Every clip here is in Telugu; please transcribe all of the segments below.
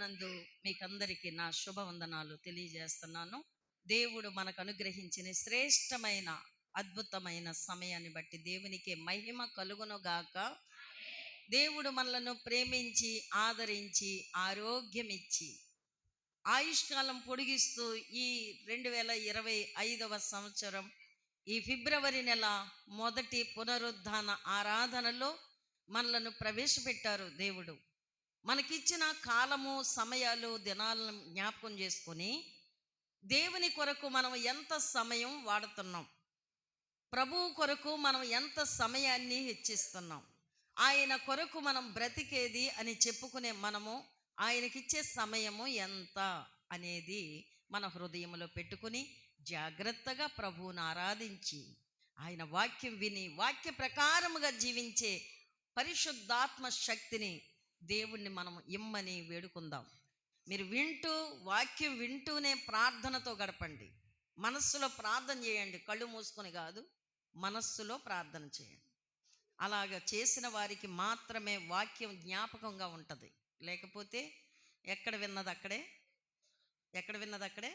ప్రభునందు మీకందరికీ నా శుభవందనాలు తెలియజేస్తున్నాను. దేవుడు మనకు అనుగ్రహించిన శ్రేష్టమైన అద్భుతమైన సమయాన్ని బట్టి దేవునికి మహిమ కలుగునుగాక. దేవుడు మనలను ప్రేమించి ఆదరించి ఆరోగ్యం ఇచ్చి ఆయుష్కాలం పొడిగిస్తూ ఈ 2025వ సంవత్సరం ఈ ఫిబ్రవరి నెల మొదటి పునరుద్ధాన ఆరాధనలో మనలను ప్రవేశపెట్టారు. దేవుడు మనకిచ్చిన కాలము, సమయాలు, దినాలను జ్ఞాపకం చేసుకొని దేవుని కొరకు మనం ఎంత సమయం వాడుతున్నాం, ప్రభువు కొరకు మనం ఎంత సమయాన్ని హెచ్చిస్తున్నాం, ఆయన కొరకు మనం బ్రతికేది అని చెప్పుకునే మనము ఆయనకిచ్చే సమయము ఎంత అనేది మన హృదయంలో పెట్టుకుని జాగ్రత్తగా ప్రభువును ఆరాధించి ఆయన వాక్యం విని వాక్య ప్రకారముగా జీవించే పరిశుద్ధాత్మ శక్తిని దేవుణ్ణి మనం ఇమ్మని వేడుకుందాం. మీరు వాక్యం వింటూనే ప్రార్థనతో గడపండి. మనస్సులో ప్రార్థన చేయండి, కళ్ళు మూసుకొని కాదు, మనస్సులో ప్రార్థన చేయండి. అలాగ చేసిన వారికి మాత్రమే వాక్యం జ్ఞాపకంగా ఉంటుంది. లేకపోతే ఎక్కడ విన్నది అక్కడే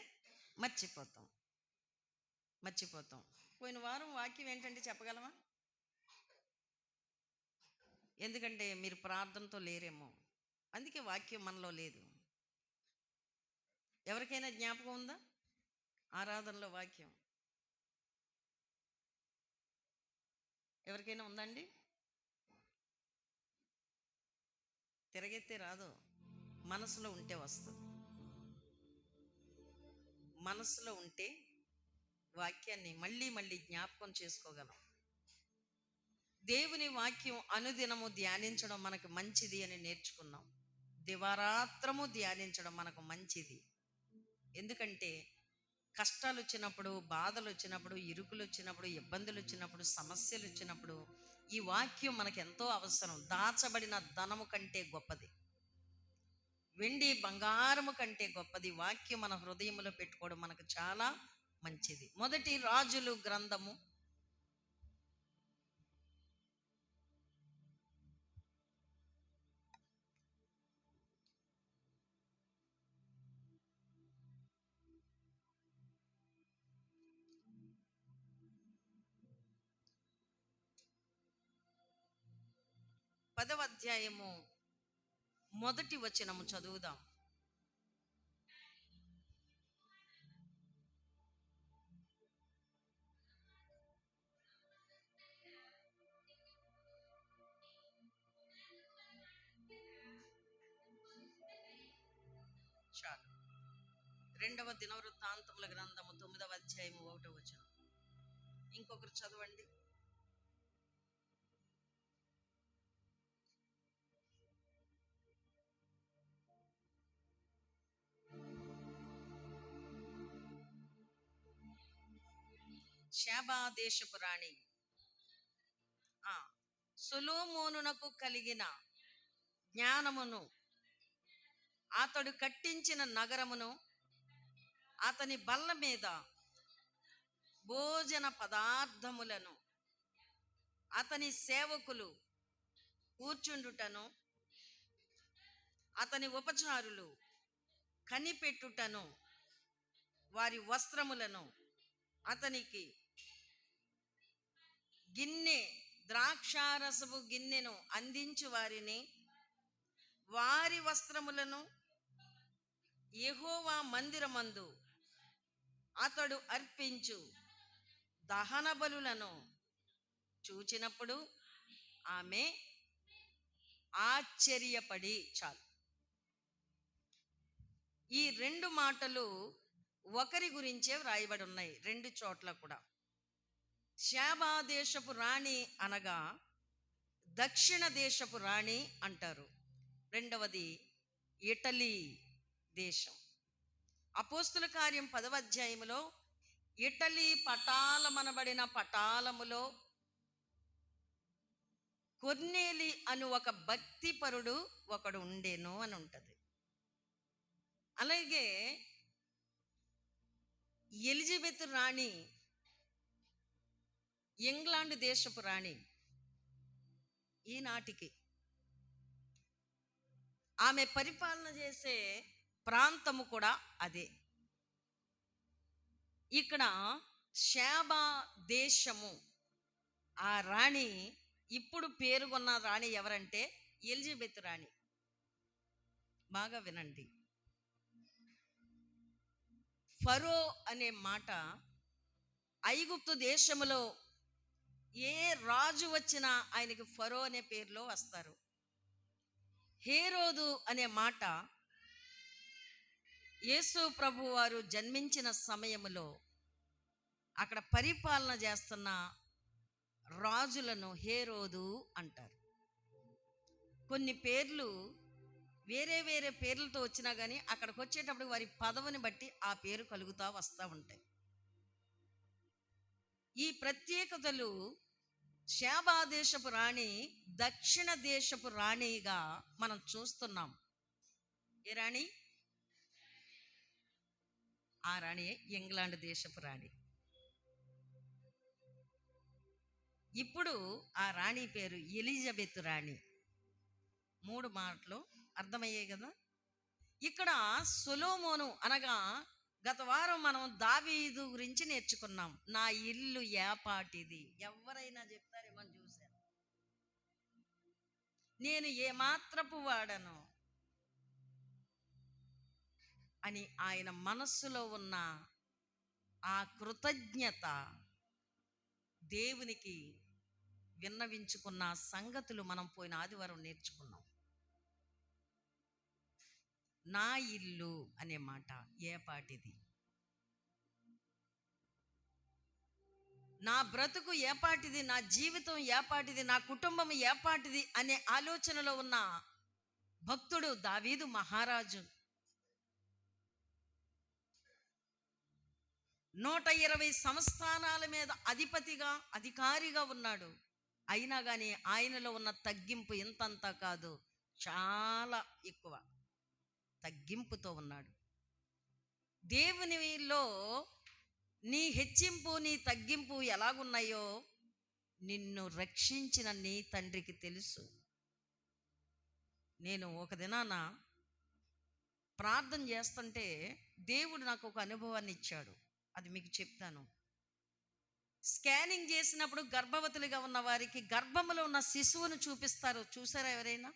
మర్చిపోతాం. పోయిన వారం వాక్యం ఏంటంటే చెప్పగలమా? ఎందుకంటే మీరు ప్రార్థనతో లేరేమో, అందుకే వాక్యం మనలో లేదు. ఎవరికైనా జ్ఞాపకం ఉందా ఆరాధనలో వాక్యం? ఎవరికైనా ఉందండి? తిరగెత్తే రాదు, మనసులో ఉంటే వస్తుంది. మనసులో ఉంటే వాక్యాన్ని మళ్ళీ మళ్ళీ జ్ఞాపకం చేసుకోగలం. దేవుని వాక్యం అనుదినము ధ్యానించడం మనకు మంచిది అని నేర్చుకున్నాం. దివారాత్రము ధ్యానించడం మనకు మంచిది. ఎందుకంటే కష్టాలు వచ్చినప్పుడు, బాధలు వచ్చినప్పుడు, ఇరుకులు వచ్చినప్పుడు, ఇబ్బందులు వచ్చినప్పుడు, సమస్యలు వచ్చినప్పుడు ఈ వాక్యం మనకు ఎంతో అవసరం. దాచబడిన ధనము కంటే గొప్పది, వెండి బంగారము కంటే గొప్పది వాక్యం మన హృదయంలో పెట్టుకోవడం మనకు చాలా మంచిది. మొదటి రాజులు గ్రంథము 10వ అధ్యాయము మొదటి వచనము చదువుదాం. చాలు. 2వ దినవృత్తాంతముల గ్రంథము 9వ అధ్యాయము 1వ వచనం. ఇంకొకరు చదవండి. షేబా దేశపు రాణి సొలొమోనునకు కలిగిన జ్ఞానమును, అతడు కట్టించిన నగరమును, అతని బల్ల మీద భోజన పదార్థములను, అతని సేవకులు కూర్చుండుటను, అతని ఉపచారులు కనిపెట్టుటను, వారి వస్త్రములను, అతనికి గిన్నె ద్రాక్షారసపు గిన్నెను అందించు వారిని, వారి వస్త్రములను, యెహోవా మందిరమందు అతడు అర్పించు దహన బలులను చూచినప్పుడు ఆమె ఆశ్చర్యపడి. చాలు. ఈ 2 మాటలు ఒకరి గురించే వ్రాయబడి ఉన్నాయి 2 చోట్ల కూడా. షేబా దేశపు రాణి అనగా దక్షిణ దేశపు రాణి అంటారు. రెండవది ఇటలీ దేశం. అపోస్తుల కార్యం 10వ అధ్యాయములో ఇటలీ పటాలమనబడిన పటాలములో కొర్నేలి అను ఒక భక్తిపరుడు ఒకడు ఉండేను అని ఉంటుంది. అలాగే ఎలిజబెత్ రాణి ఇంగ్లాండ్ దేశపు రాణి. ఈనాటికి ఆమె పరిపాలన చేసే ప్రాంతము కూడా అదే. ఇక్కడ షేబా దేశము, ఆ రాణి, ఇప్పుడు పేరుగొన్న రాణి ఎవరంటే ఎలిజబెత్ రాణి. బాగా వినండి. ఫరో అనే మాట ఐగుప్తు దేశములో ఏ రాజు వచ్చినా ఆయనకి ఫరో అనే పేరులో వస్తారు. హేరోదు అనే మాట యేసు ప్రభు వారు జన్మించిన సమయములో అక్కడ పరిపాలన చేస్తున్న రాజులను హేరోదు అంటారు. కొన్ని పేర్లు వేరే వేరే పేర్లతో వచ్చినా కానీ అక్కడికి వచ్చేటప్పుడు వారి పదవిని బట్టి ఆ పేరు కలుగుతూ వస్తూ ఉంటాయి. ఈ ప్రత్యేకతలు షేబా దేశపు రాణి దక్షిణ దేశపు రాణిగా మనం చూస్తున్నాం. ఏ రాణి? ఆ రాణి ఇంగ్లాండ్ దేశపు రాణి. ఇప్పుడు ఆ రాణి పేరు ఎలిజబెత్ రాణి. 3 మాటలు అర్థమయ్యాయి కదా. ఇక్కడ సొలొమోను అనగా గత వారం మనం దావీదు గురించి నేర్చుకున్నాం. నా ఇల్లు ఏపాటిది. ఎవరైనా చెప్తారేమో చూశాను. నేను ఏమాత్రపు వాడను అని ఆయన మనస్సులో ఉన్న ఆ కృతజ్ఞత దేవునికి విన్నవించుకున్న సంగతులు మనం పోయిన ఆదివారం నేర్చుకున్నాం. నా ఇల్లు అనే మాట ఏపాటిది, నా బ్రతుకు ఏపాటిది, నా జీవితం ఏపాటిది, నా కుటుంబం ఏపాటిది అనే ఆలోచనలో ఉన్న భక్తుడు దావీదు మహారాజు. 120 సంస్థానాల మీద అధిపతిగా, అధికారిగా ఉన్నాడు. అయినా కానీ ఆయనలో ఉన్న తగ్గింపు ఇంతంతా కాదు, చాలా ఎక్కువ తగ్గింపుతో ఉన్నాడు. దేవునిలో నీ హెచ్చింపు, నీ తగ్గింపు ఎలాగున్నాయో నిన్ను రక్షించిన నీ తండ్రికి తెలుసు. నేను ఒక దినాన ప్రార్థన చేస్తుంటే దేవుడు నాకు ఒక అనుభవాన్ని ఇచ్చాడు. అది మీకు చెప్తాను. స్కానింగ్ చేసినప్పుడు గర్భవతులుగా ఉన్న వారికి గర్భంలో ఉన్న శిశువును చూపిస్తారు. చూసారా ఎవరైనా?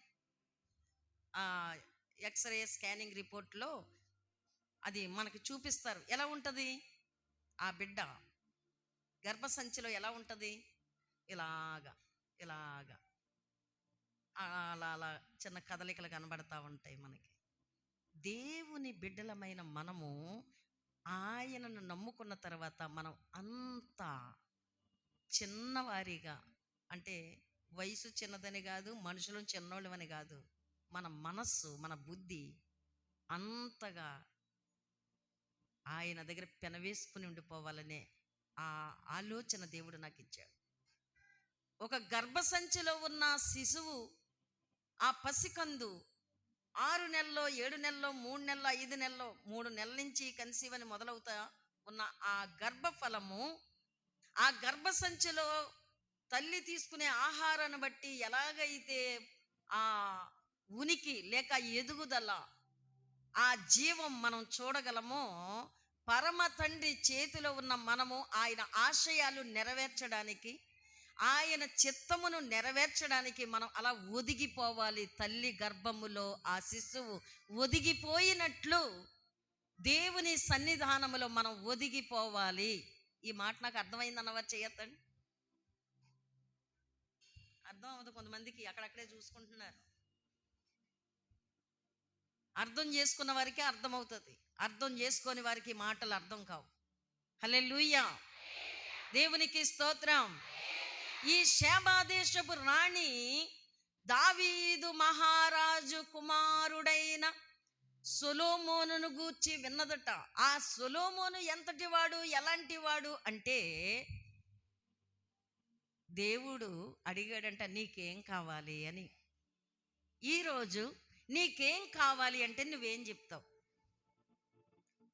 ఎక్స్రే స్కానింగ్ రిపోర్ట్లో అది మనకి చూపిస్తారు. ఎలా ఉంటుంది ఆ బిడ్డ గర్భసంచిలో, ఎలా ఉంటుంది? ఇలాగా ఇలాగా అలా అలా చిన్న కదలికలు కనబడతా ఉంటాయి మనకి. దేవుని బిడ్డలమైన మనము ఆయనను నమ్ముకున్న తర్వాత మనం అంత చిన్నవారిగా, అంటే వయసు చిన్నదని కాదు, మనుషులు చిన్నోళ్ళమని కాదు, మన మనస్సు, మన బుద్ధి అంతగా ఆయన దగ్గర పెనవేసుకుని ఉండిపోవాలనే ఆ ఆలోచన దేవుడు నాకు ఇచ్చాడు. ఒక గర్భసంచిలో ఉన్న శిశువు, ఆ పసికందు 6 నెలల్లో, 7 నెలల్లో, 3 నెలల్లో, 5 నెలల్లో, 3 నెలల నుంచి కన్సీవ్ అని మొదలవుతా ఉన్న ఆ గర్భఫలము, ఆ గర్భసంచిలో తల్లి తీసుకునే ఆహారాన్ని బట్టి ఎలాగైతే ఆ ఉనికి లేక ఎదుగుదల, ఆ జీవం మనం చూడగలమో, పరమ తండ్రి చేతిలో ఉన్న మనము ఆయన ఆశయాలు నెరవేర్చడానికి, ఆయన చిత్తమును నెరవేర్చడానికి మనం అలా ఒదిగిపోవాలి. తల్లి గర్భములో ఆ శిశువు ఒదిగిపోయినట్లు దేవుని సన్నిధానములో మనం ఒదిగిపోవాలి. ఈ మాట నాకు అర్థమైందన్నవారు చేయొద్దండి. అర్థం అవ్వదు కొంతమందికి, అక్కడక్కడే చూసుకుంటున్నారు. అర్థం చేసుకున్న వారికి అర్థమవుతుంది, అర్థం చేసుకొని వారికి మాటలు అర్థం కావు. హల్లెలూయా, దేవునికి స్తోత్రం. ఈ షేబా దేశపు రాణి దావీదు మహారాజు కుమారుడైన సొలొమోనును గూర్చి విన్నదట. ఆ సొలొమోను ఎంతటి వాడు, ఎలాంటి వాడు అంటే, దేవుడు అడిగాడంట నీకేం కావాలి అని. ఈరోజు నీకేం కావాలి అంటే నువ్వేం చెప్తావు?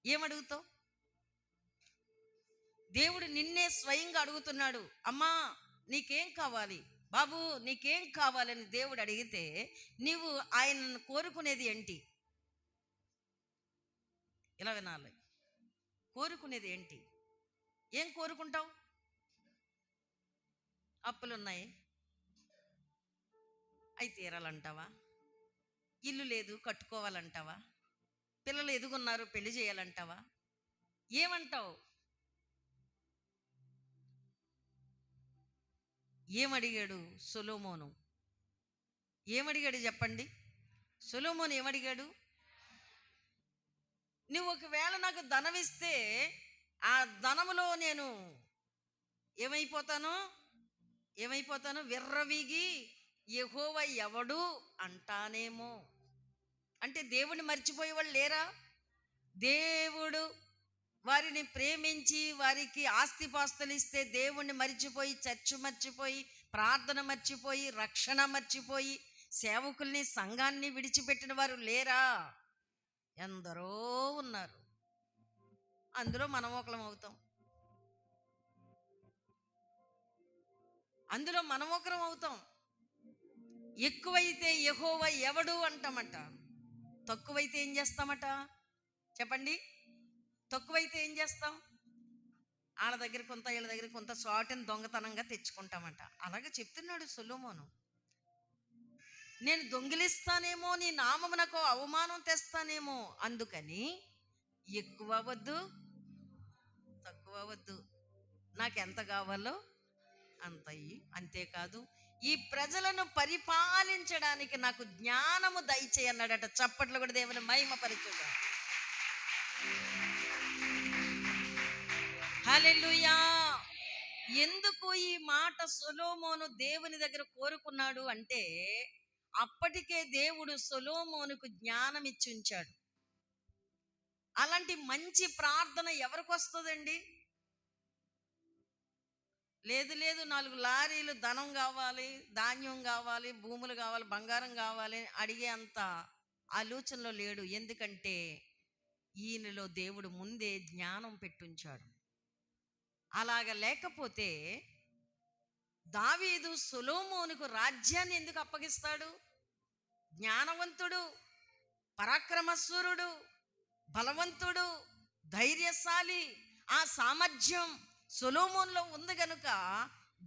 ఏమడుగుతావు? దేవుడు నిన్నే స్వయంగా అడుగుతున్నాడు, అమ్మా నీకేం కావాలి? బాబు నీకేం కావాలని దేవుడు అడిగితే నీవు ఆయనను కోరుకునేది ఏంటి? ఇలా వినాలి. కోరుకునేది ఏంటి? ఏం కోరుకుంటావు? అప్పులున్నాయి, అవి తీరాలంటావా? ఇల్లు లేదు, కట్టుకోవాలంటావా? పిల్లలు ఎదుగున్నారు, పెళ్లి చేయాలంటావా? ఏమంటావు? ఏమడిగాడు సొలొమోను? ఏమడిగాడు చెప్పండి? సొలొమోను ఏమడిగాడు? నువ్వు ఒకవేళ నాకు ధనం ఇస్తే ఆ ధనములో నేను ఏమైపోతాను? విర్రవీగి యెహోవా ఎవడు అంటానేమో. అంటే దేవుణ్ణి మర్చిపోయే వాళ్ళు లేరా? దేవుడు వారిని ప్రేమించి వారికి ఆస్తిపాస్తులు ఇస్తే దేవుణ్ణి మర్చిపోయి, చర్చ్ మర్చిపోయి, ప్రార్థన మర్చిపోయి, రక్షణ మర్చిపోయి, సేవకుల్ని సంఘాన్ని విడిచిపెట్టిన వారు లేరా? ఎందరో ఉన్నారు. అందులో మనం ఒకలం అవుతాం. ఎక్కువైతే యెహోవా ఎవడు అంటామట, తక్కువైతే ఏం చేస్తామట చెప్పండి? తక్కువైతే ఏం చేస్తాం? వాళ్ళ దగ్గర కొంత, వీళ్ళ దగ్గర కొంత చాటుని దొంగతనంగా తెచ్చుకుంటామట. అలాగే చెప్తున్నాడు సొలొమోను. నేను దొంగిలిస్తానేమో, నీ నామమునకు అవమానం తెస్తానేమో, అందుకని ఎక్కువ వద్దు, తక్కువ వద్దు, నాకెంత కావాలో అంత ఇయ్యి. అంతేకాదు ఈ ప్రజలను పరిపాలించడానికి నాకు జ్ఞానము దయచేయి అన్నాడట. చప్పట్లు కూడా దేవుని మహిమపరచుగా. హల్లెలూయా. ఎందుకు ఈ మాట సొలొమోను దేవుని దగ్గర కోరుకున్నాడు అంటే, అప్పటికే దేవుడు సొలొమోనుకు జ్ఞానం ఇచ్చి ఉంచాడు. అలాంటి మంచి ప్రార్థన ఎవరికి వస్తుందండి? లేదు 4 లారీలు ధనం కావాలి, ధాన్యం కావాలి, భూములు కావాలి, బంగారం కావాలి అడిగే అంత ఆలోచనలో లేడు. ఎందుకంటే ఈయనలో దేవుడు ముందే జ్ఞానం పెట్టుంచాడు. అలాగ లేకపోతే దావీదు సొలొమోనుకు రాజ్యాన్ని ఎందుకు అప్పగిస్తాడు? జ్ఞానవంతుడు, పరాక్రమశూరుడు, బలవంతుడు, ధైర్యశాలి, ఆ సామర్థ్యం సొలొమోనులో ఉంది గనుక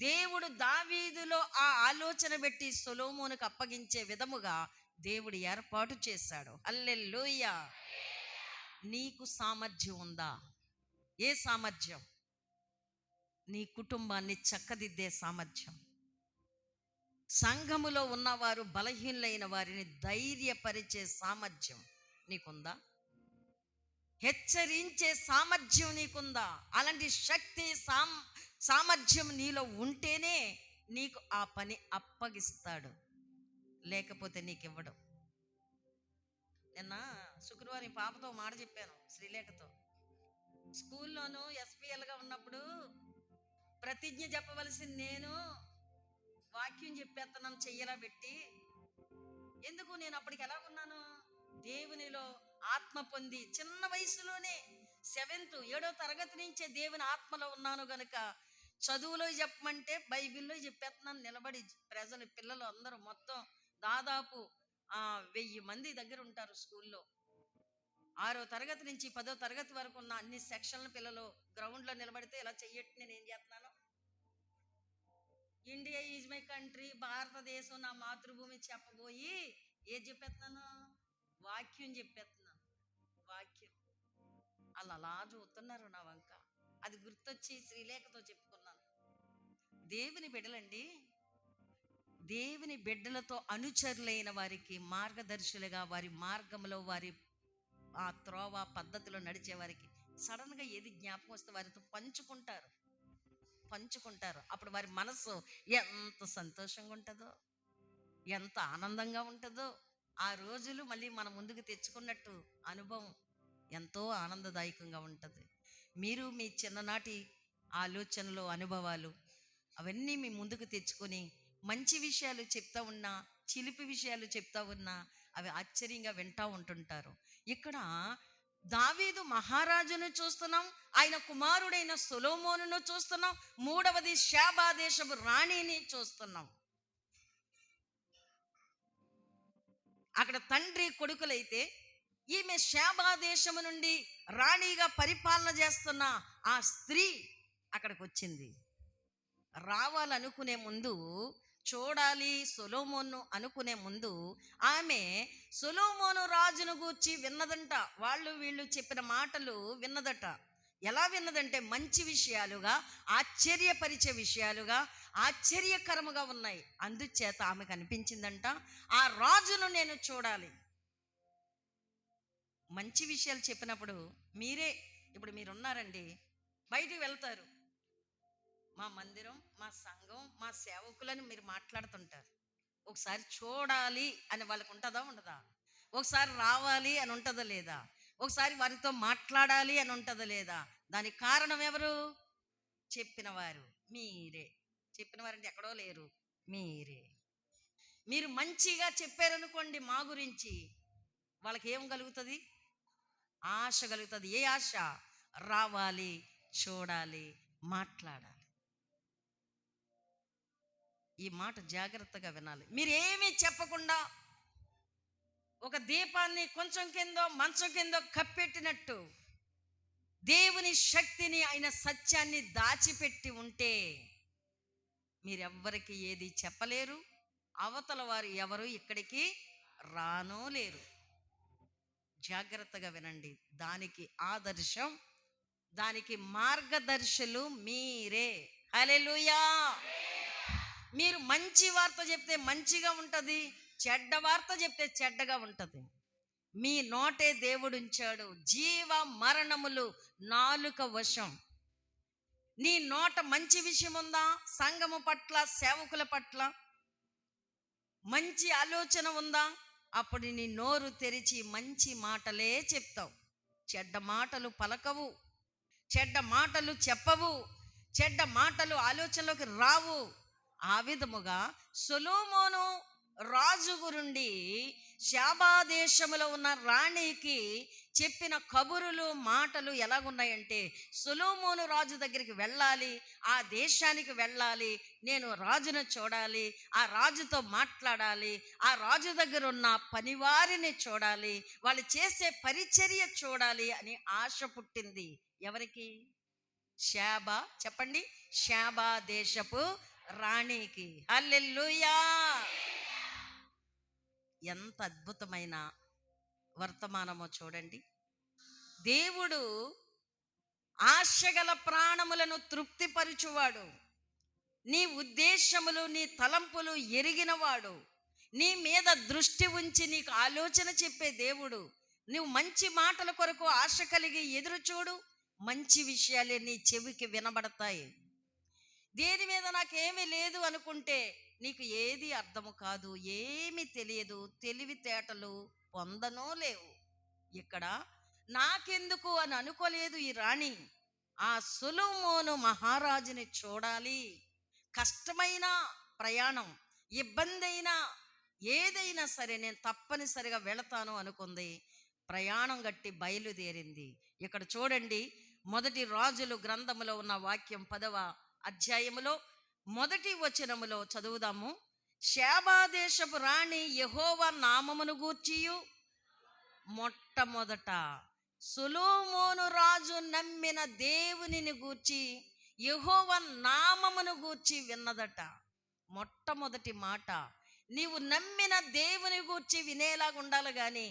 దేవుడు దావీదులో ఆ ఆలోచన పెట్టి సొలొమోనుకు అప్పగించే విధముగా దేవుడు ఏర్పాటు చేశాడు. హల్లెలూయా. నీకు సామర్థ్యం ఉందా? ఏ సామర్థ్యం? నీ కుటుంబాన్ని చక్కదిద్దే సామర్థ్యం. సంఘములో ఉన్నవారు బలహీనులైన వారిని ధైర్యపరిచే సామర్థ్యం నీకుందా? హెచ్చరించే సామర్థ్యం నీకుందా? అలాంటి శక్తి సామర్థ్యం నీలో ఉంటేనే నీకు ఆ పని అప్పగిస్తాడు, లేకపోతే నీకు ఇవ్వడం. నిన్న శుక్రవారం పాపతో మాట చెప్పాను, శ్రీలేఖతో. స్కూల్లోనూ ఎస్పీఎల్గా ఉన్నప్పుడు ప్రతిజ్ఞ చెప్పవలసింది నేను, వాక్యం చెప్పేస్తున్నాను చెయ్యలా పెట్టి. ఎందుకు? నేను అప్పటికి ఎలా ఉన్నాను? దేవునిలో ఆత్మ పొంది చిన్న వయసులోనే 7వ తరగతి నుంచే దేవుని ఆత్మలో ఉన్నాను గనుక చదువులో చెప్పమంటే బైబిల్లో చెప్పేస్తున్నాను నిలబడి. పిల్లలు అందరూ మొత్తం దాదాపు 1000 మంది దగ్గర ఉంటారు స్కూల్లో. 6వ తరగతి నుంచి 10వ తరగతి వరకు ఉన్న అన్ని సెక్షన్ల పిల్లలు గ్రౌండ్లో నిలబడితే ఇలా చెయ్యట్టి నేను ఏం చేస్తున్నాను? ఇండియా ఈజ్ మై కంట్రీ, భారతదేశం నా మాతృభూమి చెప్పబోయి ఏది చెప్పేస్తున్నాను? వాక్యం చెప్పేస్తున్నాను. వాక్యం. అలా చూస్తున్నారు నా వంక. అది గుర్తొచ్చి శ్రీలేఖతో చెప్పుకున్నాను. దేవుని బిడ్డలండి, దేవుని బిడ్డలతో అనుచరులైన వారికి మార్గదర్శులుగా, వారి మార్గంలో, వారి ఆ త్రోవ పద్ధతిలో నడిచే వారికి సడన్గా ఏది జ్ఞాపకం వస్తే వారితో పంచుకుంటారు. అప్పుడు వారి మనసు ఎంత సంతోషంగా ఉంటుందో, ఎంత ఆనందంగా ఉంటుందో. ఆ రోజులు మళ్ళీ మన ముందుకు తెచ్చుకున్నట్టు అనుభవం ఎంతో ఆనందదాయకంగా ఉంటుంది. మీరు మీ చిన్ననాటి ఆలోచనలు, అనుభవాలు అవన్నీ మీ ముందుకు తెచ్చుకొని మంచి విషయాలు చెప్తా ఉన్నా, చిలిపి విషయాలు చెప్తా ఉన్నా అవి ఆశ్చర్యంగా వింటూ ఉంటుంటారు. ఇక్కడ దావీదు మహారాజును చూస్తున్నాం, ఆయన కుమారుడైన సొలొమోనును చూస్తున్నాం, 3వది షేబా దేశపు రాణిని చూస్తున్నాం. అక్కడ తండ్రి కొడుకులైతే ఈమె షేబా దేశము నుండి రాణిగా పరిపాలన చేస్తున్న ఆ స్త్రీ అక్కడికి వచ్చింది. రావాలనుకునే ముందు, చూడాలి సొలొమోను అనుకునే ముందు ఆమె సొలొమోను రాజును గూర్చి విన్నదంట. వాళ్ళు వీళ్ళు చెప్పిన మాటలు విన్నదట. ఎలా విన్నదంటే మంచి విషయాలుగా, ఆశ్చర్యపరిచే విషయాలుగా, ఆశ్చర్యకరముగా ఉన్నాయి. అందుచేత ఆమెకు అనిపించిందంట, ఆ రాజును నేను చూడాలి. మంచి విషయాలు చెప్పినప్పుడు ఇప్పుడు మీరున్నారండి, బయటికి వెళ్తారు. మా మందిరం, మా సంఘం, మా సేవకులని మీరు మాట్లాడుతుంటారు. ఒకసారి చూడాలి అని వాళ్ళకు ఉంటుందా ఉండదా? ఒకసారి రావాలి అని ఉంటుందా లేదా? ఒకసారి వారితో మాట్లాడాలి అని ఉంటుందా లేదా? దానికి కారణం ఎవరు? చెప్పినవారు, మీరే. చెప్పినవారంటే ఎక్కడో లేరు, మీరే. మీరు మంచిగా చెప్పారనుకోండి మా గురించి, వాళ్ళకి ఏం కలుగుతుంది? ఆశ కలుగుతుంది. ఏ ఆశ? రావాలి, చూడాలి, మాట్లాడాలి. ఈ మాట జాగ్రత్తగా వినాలి. మీరేమీ చెప్పకుండా ఒక దీపాన్ని కొంచెం కిందో మంచం కిందో కప్పెట్టినట్టు దేవుని శక్తిని, ఆయన సత్యాన్ని దాచిపెట్టి ఉంటే మీరెవ్వరికి ఏది చెప్పలేరు. అవతల వారు ఎవరు ఇక్కడికి రానో లేరు. జాగ్రత్తగా వినండి. దానికి ఆదర్శం, దానికి మార్గదర్శులు మీరే. హల్లెలూయా. మీరు మంచి వార్త చెప్తే మంచిగా ఉంటుంది, చెడ్డ వార్త చెప్తే చెడ్డగా ఉంటుంది. మీ నోటే దేవుడు ఉంచాడు. జీవ మరణములు నాలుక వశం. నీ నోట మంచి విషయం ఉందా? సంఘము పట్ల, సేవకుల పట్ల మంచి ఆలోచన ఉందా? అప్పుడు నీ నోరు తెరిచి మంచి మాటలే చెప్తావు. చెడ్డ మాటలు పలకవు, చెడ్డ మాటలు చెప్పవు, చెడ్డ మాటలు ఆలోచనలోకి రావు. ఆ విధముగా సొలొమోను రాజు గురుండి షేబా దేశములో ఉన్న రాణికి చెప్పిన కబురులు, మాటలు ఎలాగున్నాయంటే, సొలొమోను రాజు దగ్గరికి వెళ్ళాలి, ఆ దేశానికి వెళ్ళాలి, నేను రాజును చూడాలి, ఆ రాజుతో మాట్లాడాలి, ఆ రాజు దగ్గర ఉన్న పనివారిని చూడాలి, వాళ్ళు చేసే పరిచర్య చూడాలి అని ఆశ పుట్టింది. ఎవరికి? షేబా. చెప్పండి, షేబా దేశపు రాణికి. హల్లెలూయా. ఎంత అద్భుతమైన వర్తమానమో చూడండి. దేవుడు ఆశగల ప్రాణములను తృప్తిపరచువాడు. నీ ఉద్దేశములు, నీ తలంపులు ఎరిగినవాడు. నీ మీద దృష్టి ఉంచి నీకు ఆలోచన చెప్పే దేవుడు. నువ్వు మంచి మాటల కొరకు ఆశ కలిగి ఎదురు చూడు, మంచి విషయాలే నీ చెవికి వినబడతాయి. దేని మీద నాకేమీ లేదు అనుకుంటే నీకు ఏది అర్థము కాదు, ఏమీ తెలియదు, తెలివితేటలు పొందనో లేవు. ఇక్కడ నాకెందుకు అని అనుకోలేదు ఈ రాణి. ఆ సొలొమోను మహారాజుని చూడాలి. కష్టమైన ప్రయాణం, ఇబ్బంది అయినా, ఏదైనా సరే నేను తప్పనిసరిగా వెళతాను అనుకుంది. ప్రయాణం గట్టి బయలుదేరింది. ఇక్కడ చూడండి, మొదటి రాజులు గ్రంథములో ఉన్న వాక్యం 10వ అధ్యాయములో మొదటి వచనములో చదువుదాము. షేబా దేశపు రాణి యెహోవా నామమును గూర్చియు, మొట్టమొదట సొలొమోను రాజు నమ్మిన దేవునిని గూర్చి, యెహోవా నామమును గూర్చి విన్నదట. మొట్టమొదటి మాట, నీవు నమ్మిన దేవుని గూర్చి వినేలాగా ఉండాలి, కానీ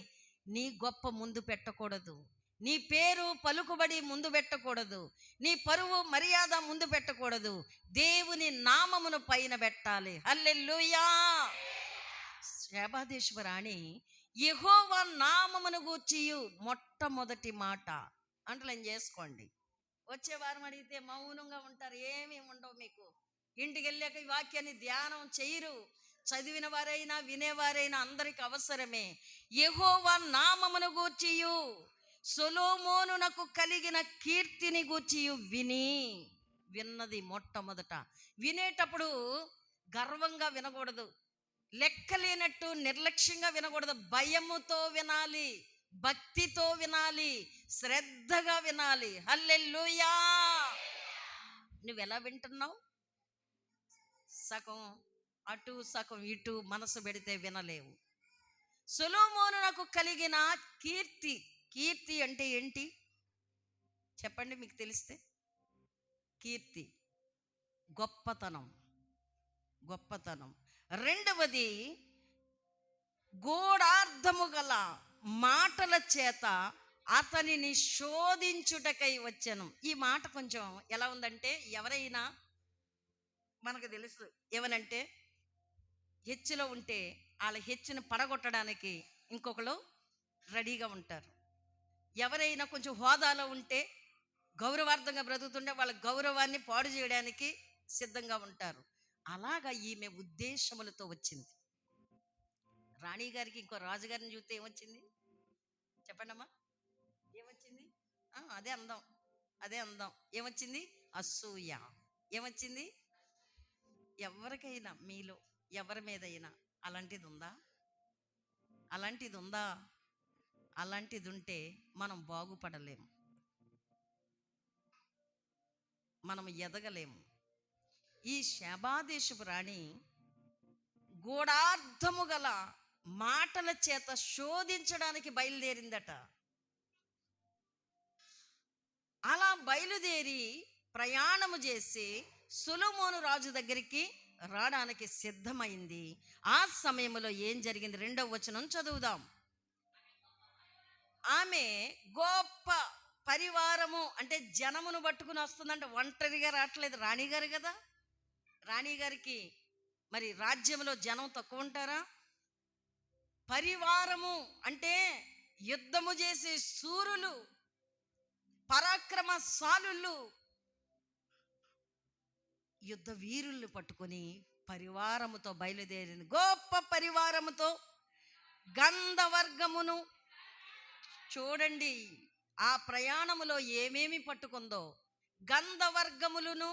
నీ గొప్ప ముందు పెట్టకూడదు, నీ పేరు పలుకుబడి ముందు పెట్టకూడదు, నీ పరువు మర్యాద ముందు పెట్టకూడదు. దేవుని నామమును పైన పెట్టాలి. హల్లెలూయా. షేబా దేశపు రాణి యెహోవా నామమును గూర్చియు, మొట్టమొదటి మాట. అంటలేం చేసుకోండి. వచ్చే వారం అడిగితే మౌనంగా ఉంటారు, ఏమీ ఉండవు మీకు. ఇంటికి వెళ్ళాక ఈ వాక్యాన్ని ధ్యానం చేయరు. చదివిన వారైనా వినేవారైనా అందరికి అవసరమే. యెహోవా నామమును గూర్చియు, సొలొమోనునకు కలిగిన కీర్తిని గూర్చియు విన్నది. మొట్టమొదట వినేటప్పుడు గర్వంగా వినకూడదు, లెక్కలేనట్టు నిర్లక్ష్యంగా వినకూడదు. భయముతో వినాలి, భక్తితో వినాలి, శ్రద్ధగా వినాలి. హల్లెలూయా. నువ్వెలా వింటున్నావు? సగం అటు సగం ఇటు మనసు పెడితే వినలేవు. సొలొమోనునకు కలిగిన కీర్తి. కీర్తి అంటే ఏంటి చెప్పండి మీకు తెలిస్తే? కీర్తి గొప్పతనం. గొప్పతనం. రెండవది, గూఢార్థము గల మాటల చేత అతనిని శోధించుటకై వచ్చెను. ఈ మాట కొంచెం ఎలా ఉందంటే, ఎవరైనా మనకు తెలుసు ఏమనంటే, హెచ్చులో ఉంటే వాళ్ళ హెచ్చుని పడగొట్టడానికి ఇంకొకరు రెడీగా ఉంటారు. ఎవరైనా కొంచెం హోదాలో ఉంటే, గౌరవార్థంగా బ్రతుకుతుంటే వాళ్ళ గౌరవాన్ని పాడు చేయడానికి సిద్ధంగా ఉంటారు. అలాగా ఈమె ఉద్దేశములతో వచ్చింది. రాణి గారికి ఇంకో రాజుగారిని చూస్తే ఏమొచ్చింది చెప్పండి అమ్మా? ఏమొచ్చింది? అదే అందం, అదే అందం. ఏమొచ్చింది? అసూయ. ఏమొచ్చింది? ఎవరికైనా మీలో ఎవరి మీదైనా అలాంటిది ఉందా? అలాంటిది ఉందా? అలాంటిది ఉంటే మనం బాగుపడలేము, మనం ఎదగలేము. ఈ శబాదేశపు రాణి గూఢార్థము గల మాటల చేత శోధించడానికి బయలుదేరిందట. అలా బయలుదేరి ప్రయాణము చేసి సొలొమోను రాజు దగ్గరికి రావడానికి సిద్ధమైంది. ఆ సమయంలో ఏం జరిగింది? 2వ వచనం చదువుదాం. ఆమె గొప్ప పరివారము అంటే జనమును పట్టుకుని వస్తుందంటే ఒంటరిగా రావట్లేదు. రాణిగారు కదా, రాణిగారికి మరి రాజ్యంలో జనం తక్కువ ఉంటారా? పరివారము అంటే యుద్ధము చేసే శూరులు, పరాక్రమశాలులు, యుద్ధ వీరుల్ని పట్టుకొని పరివారముతో బయలుదేరింది. గొప్ప పరివారముతో గంధవర్గమును. చూడండి ఆ ప్రయాణములో ఏమేమి పట్టుకుందో. గంధవర్గములను,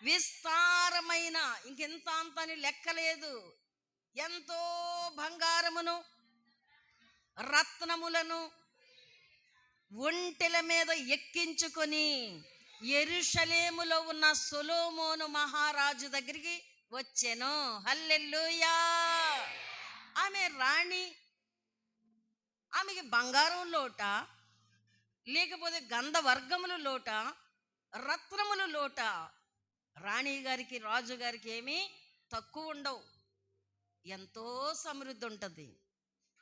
విస్తారమైన, ఇంకెంత అంత అని లెక్కలేదు, ఎంతో బంగారమును, రత్నములను ఒంటెల మీద ఎక్కించుకొని యెరూషలేములో ఉన్న సొలొమోను మహారాజు దగ్గరికి వచ్చెను. హల్లెలూయా. ఆమె రాణి. ఆమెకి బంగారం లోట, లేకపోతే గంధవర్గములు లోట, రత్నములు లోట. రాణి గారికి రాజు గారికి ఏమీ తక్కువ ఉండవు, ఎంతో సమృద్ధి ఉంటుంది.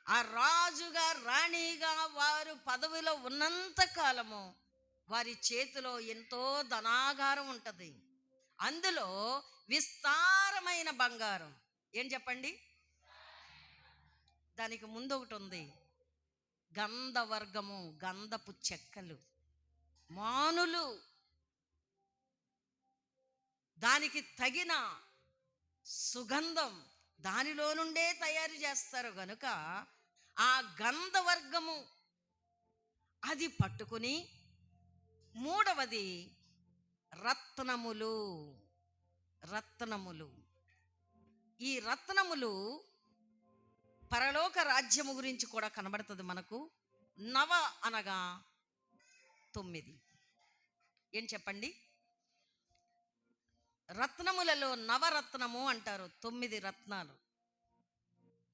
ఆ రాజుగా రాణిగా వారు పదవిలో ఉన్నంత కాలము వారి చేతిలో ఎంతో ధనాగారం ఉంటుంది. అందులో విస్తారమైన బంగారం. ఏం చెప్పండి? దానికి ముందు ఒకటి ఉంది, గంధవర్గము, గంధపు చెక్కలు, మానులు. దానికి తగిన సుగంధం దానిలో నుండే తయారు చేస్తారు గనుక ఆ గంధవర్గము అది పట్టుకుని, మూడవది రత్నములు. రత్నములు. ఈ రత్నములు పరలోక రాజ్యము గురించి కూడా కనబడుతుంది మనకు. నవ అనగా 9. ఏం చెప్పండి? రత్నములలో నవరత్నము అంటారు, 9 రత్నాలు.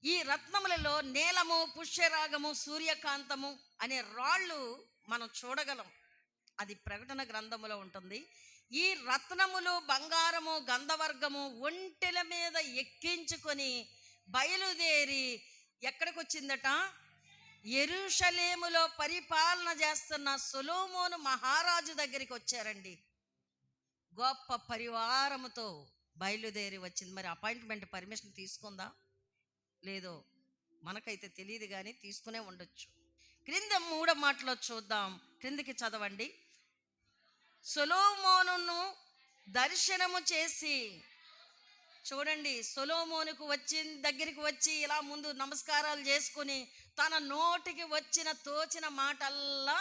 ఈ రత్నములలో నీలము, పుష్యరాగము, సూర్యకాంతము అనే రాళ్ళు మనం చూడగలం. అది ప్రకటన గ్రంథములో ఉంటుంది. ఈ రత్నములు, బంగారము, గంధవర్గము ఒంటెల మీద ఎక్కించుకొని బయలుదేరి ఎక్కడికి వచ్చిందట? యెరూషలేములో పరిపాలన చేస్తున్న సొలొమోను మహారాజు దగ్గరికి వచ్చారండి. గొప్ప పరివారముతో బయలుదేరి వచ్చింది. మరి అపాయింట్మెంట్ పర్మిషన్ తీసుకుందా లేదో మనకైతే తెలియదు, కానీ తీసుకునే ఉండొచ్చు. క్రింద 3వ మాటలో చూద్దాం, క్రిందికి చదవండి. సొలొమోనును దర్శనము చేసి, చూడండి, సొలొమోనుకు దగ్గరికి వచ్చి ఇలా ముందు నమస్కారాలు చేసుకుని తన నోటికి వచ్చిన తోచిన మాటల్లా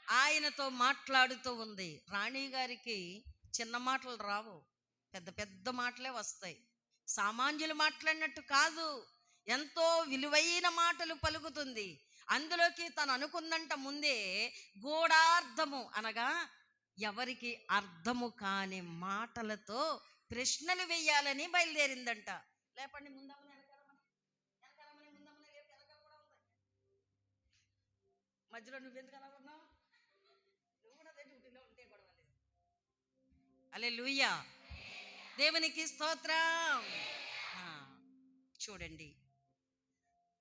ఆయనతో మాట్లాడుతూ ఉంది. రాణి గారికి చిన్న మాటలు రావు, పెద్ద పెద్ద మాటలే వస్తాయి. సామాన్యులు మాట్లాడినట్టు కాదు, ఎంతో విలువైన మాటలు పలుకుతుంది. అందులోకి తను అనుకుందంట ముందే గూఢార్థము అనగా ఎవరికి అర్థము కాని మాటలతో ప్రశ్నలు వేయాలని బయలుదేరిందంట. లేపండి ముందమ్మని, వెనకాలమని, వెనకాలమని, ముందమ్మని మధ్యలో నువ్వెందుకు అలా ఉన్నావు? నువ్వు కూడా అదే డ్యూటీలో ఉంటే గొడవలేదు. హల్లెలూయా, దేవునికి స్తోత్రం. ఆ, చూడండి,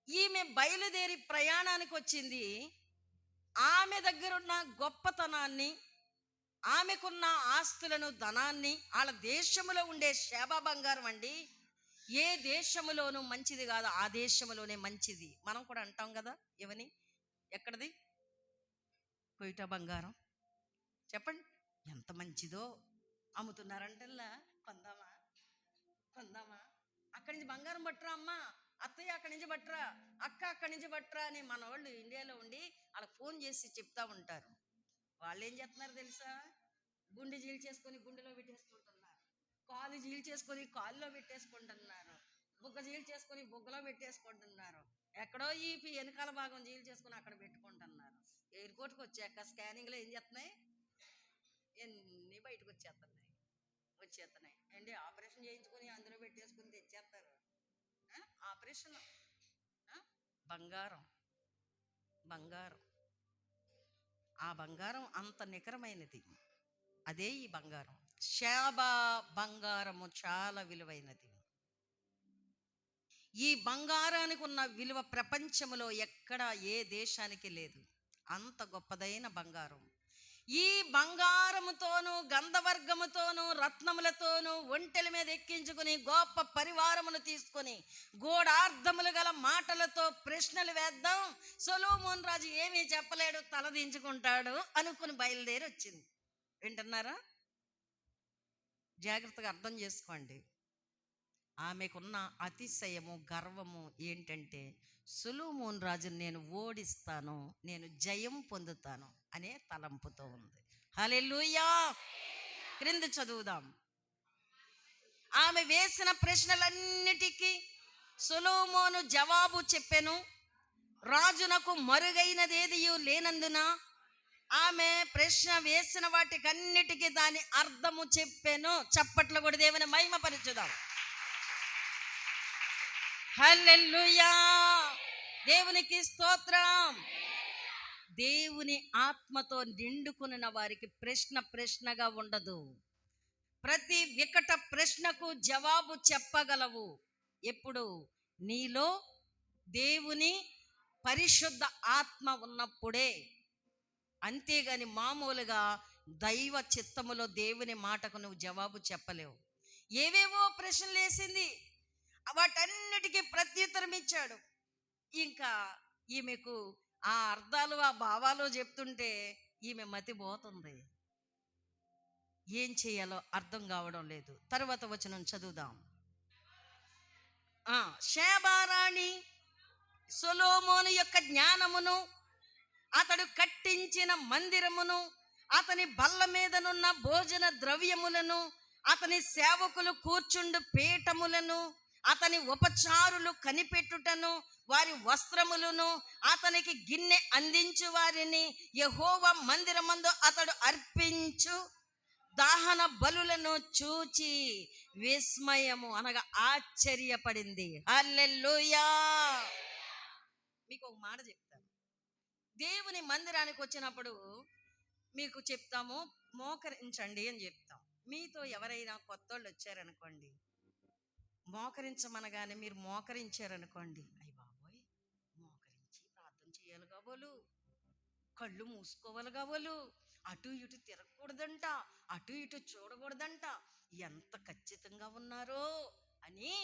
ఈమె బయలుదేరి ప్రయాణానికి వచ్చింది. ఆమె దగ్గర ఉన్న గొప్పతనాన్ని, ఆమెకున్న ఆస్తులను, ధనాన్ని, వాళ్ళ దేశములో ఉండే షేబా బంగారం అండి, ఏ దేశములోనూ మంచిది కాదు, ఆ దేశములోనే మంచిది. మనం కూడా అంటాం కదా, ఏమని? ఎక్కడిది? కొయిటా బంగారం. చెప్పండి, ఎంత మంచిదో అమ్ముతున్నారంటల్లా. కొందామా? కొందామా? అక్కడి నుంచి బంగారం పట్టురా అమ్మా, అత్తయ్య అక్కడి నుంచి పట్టురా, అక్క అక్కడి నుంచి పట్టురా అని మన వాళ్ళు ఇండియాలో ఉండి వాళ్ళకి ఫోన్ చేసి చెప్తా ఉంటారు. వాళ్ళు ఏం చేస్తున్నారు తెలుసా? గుండె జీల్చేసుకొని గుండెలో పెట్టేసుకుంటున్నారు, కాలు జీల్చేసుకొని కాలులో పెట్టేసుకుంటున్నారు, బుగ్గ జీల్చేసుకొని బుగ్గలో పెట్టేసుకుంటున్నారు, ఎక్కడో ఈ వెనకాల భాగం జీల్చేసుకొని అక్కడ పెట్టుకుంటున్నారు. ఎయిర్పోర్ట్కి వచ్చాక స్కానింగ్లో ఏం చేస్తున్నాయి? ఎన్ని బయటకు వచ్చేస్తున్నాయి. ఏంటి, ఆపరేషన్ చేయించుకొని అందులో పెట్టేసుకుని తెచ్చేస్తారు. ఆపరేషన్. బంగారం, బంగారం, ఆ బంగారం అంత నికరమైనది. అదే ఈ బంగారం. షేబా బంగారము చాలా విలువైనది. ఈ బంగారానికి ఉన్న విలువ ప్రపంచంలో ఎక్కడ ఏ దేశానికి లేదు. అంత గొప్పదైన బంగారం. ఈ బంగారముతోనూ, గంధవర్గముతోనూ, రత్నములతోనూ ఒంటెల మీద ఎక్కించుకుని గొప్ప పరివారమును తీసుకొని గూఢార్థములు గల మాటలతో ప్రశ్నలు వేద్దాం, సొలొమోను రాజు ఏమీ చెప్పలేడు, తలదించుకుంటాడు అనుకుని బయలుదేరి వచ్చింది. వింటున్నారా? జాగ్రత్తగా అర్థం చేసుకోండి. ఆమెకున్న అతిశయము, గర్వము ఏంటంటే, సొలొమోను రాజుని నేను ఓడిస్తాను, నేను జయం పొందుతాను అనే తలంపుతో ఉంది. హల్లెలూయా. క్రింద చదువుదాం. ఆమె వేసిన ప్రశ్నలన్నిటికీ సొలొమోను జవాబు చెప్పెను. రాజునకు మరుగైనదేదియు లేనందున ఆమె ప్రశ్న వేసిన వాటికన్నిటికీ దాని అర్థము చెప్పెను. చప్పట్లు కూడా దేవుని మహిమపరచుదాం. హల్లెలూయా, దేవునికి స్తోత్రం. దేవుని ఆత్మతో నిండుకున్న వారికి ప్రశ్న ప్రశ్నగా ఉండదు. ప్రతి వికట ప్రశ్నకు జవాబు చెప్పగలవు ఎప్పుడు? నీలో దేవుని పరిశుద్ధ ఆత్మ ఉన్నప్పుడే. అంతేగాని మామూలుగా దైవ చిత్తములో దేవుని మాటకు నువ్వు జవాబు చెప్పలేవు. ఏవేవో ప్రశ్నలు వేసింది, వాటన్నిటికీ ప్రత్యుత్తరం ఇచ్చాడు. ఇంకా ఈమెకు ఆ అర్థాలు, ఆ భావాలు చెప్తుంటే ఈమె మతి పోతుంది. ఏం చేయాలో అర్థం కావడం లేదు. తరువాత వచనం చదువుదాం. షేబా రాణి సొలొమోను యొక్క జ్ఞానమును, అతడు కట్టించిన మందిరమును, అతని బల్ల మీదనున్న భోజన ద్రవ్యములను, అతని సేవకులు కూర్చుండు పీఠములను, అతని ఉపచారులు కనిపెట్టుటను, వారి వస్త్రములను, అతనికి గిన్నె అందించు వారిని, యెహోవా మందిరమందు అతడు అర్పించు దహన బలులను చూచి విస్మయము అనగా ఆశ్చర్యపడింది. హల్లెలూయా. మీకు ఒక మాట చెప్తాను. దేవుని మందిరానికి వచ్చినప్పుడు మీకు చెప్తాము, మోకరించండి అని చెప్తాం. మీతో ఎవరైనా కొత్త వాళ్ళు వచ్చారనుకోండి, మోకరించమనగానే మీరు మోకరించారనుకోండి, అయ్య బాబోయ్, మోకరించి ప్రార్థన చేయాలి కాబోలు, కళ్ళు మూసుకోవాలి కాబోలు, అటు ఇటు తిరగకూడదంట, అటు ఇటు చూడకూడదంట, ఎంత ఖచ్చితంగా ఉన్నారో అని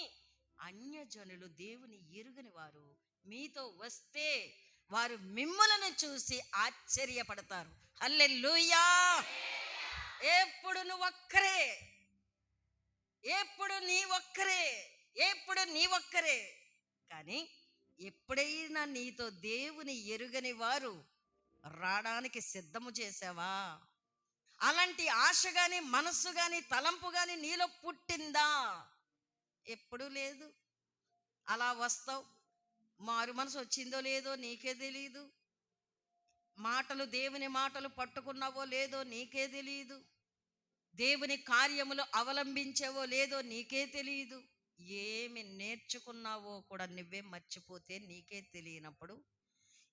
అన్యజనులు, దేవుని ఎరుగని వారు మీతో వస్తే వారు మిమ్ములను చూసి ఆశ్చర్యపడతారు. హల్లెలూయా. ఎప్పుడు నువ్వు ఒక్కరే, ఎప్పుడు నీ ఒక్కరే, ఎప్పుడు నీ ఒక్కరే. కానీ ఎప్పుడైనా నీతో దేవుని ఎరుగని వారు రావడానికి సిద్ధము చేసావా? అలాంటి ఆశ కానీ, మనస్సు కానీ, తలంపు కానీ నీలో పుట్టిందా? ఎప్పుడూ లేదు. అలా వస్తావు, మారు మనసు వచ్చిందో లేదో నీకే తెలియదు, మాటలు, దేవుని మాటలు పట్టుకున్నావో లేదో నీకే తెలియదు, దేవుని కార్యములు అవలంబించావో లేదో నీకే తెలియదు, ఏమి నేర్చుకున్నావో కూడా నువ్వే మర్చిపోతే నీకే తెలియనప్పుడు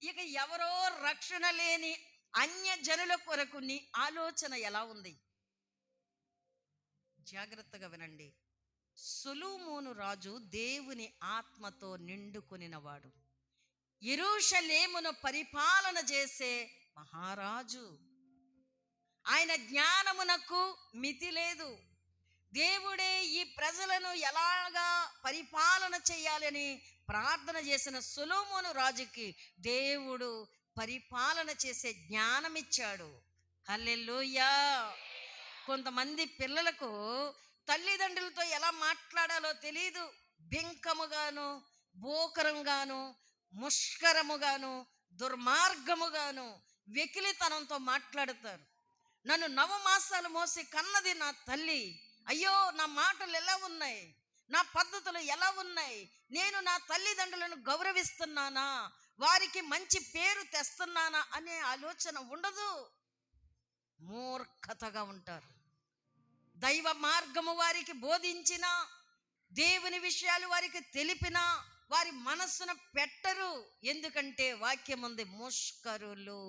ఇక ఎవరో రక్షణ లేని అన్య జనుల కొరకు నీ ఆలోచన ఎలా ఉంది? జాగ్రత్తగా వినండి. సొలొమోను రాజు దేవుని ఆత్మతో నిండుకొనినవాడు, యెరూషలేమును పరిపాలన చేసే మహారాజు. ఆయన జ్ఞానమునకు మితి లేదు. దేవుడే ఈ ప్రజలను ఎలాగా పరిపాలన చేయాలని ప్రార్థన చేసిన సొలొమోను రాజుకి దేవుడు పరిపాలన చేసే జ్ఞానం ఇచ్చాడు. హల్లెలూయా. కొంతమంది పిల్లలకు తల్లిదండ్రులతో ఎలా మాట్లాడాలో తెలియదు. బింకముగాను, బోకరంగాను, ముష్కరముగాను, దుర్మార్గముగాను, వెకిలితనంతో మాట్లాడతారు. నన్ను నవమాసాలు మోసి కన్నది నా తల్లి, అయ్యో నా మాటలు ఎలా ఉన్నాయి, నా పద్ధతులు ఎలా ఉన్నాయి, నేను నా తల్లిదండ్రులను గౌరవిస్తున్నానా, వారికి మంచి పేరు తెస్తున్నానా అనే ఆలోచన ఉండదు. మూర్ఖతగా ఉంటారు. దైవ మార్గము వారికి బోధించిన, దేవుని విషయాలు వారికి తెలిపిన వారి మనస్సున పెట్టరు. ఎందుకంటే వాక్యం ఉంది, ముష్కరులు.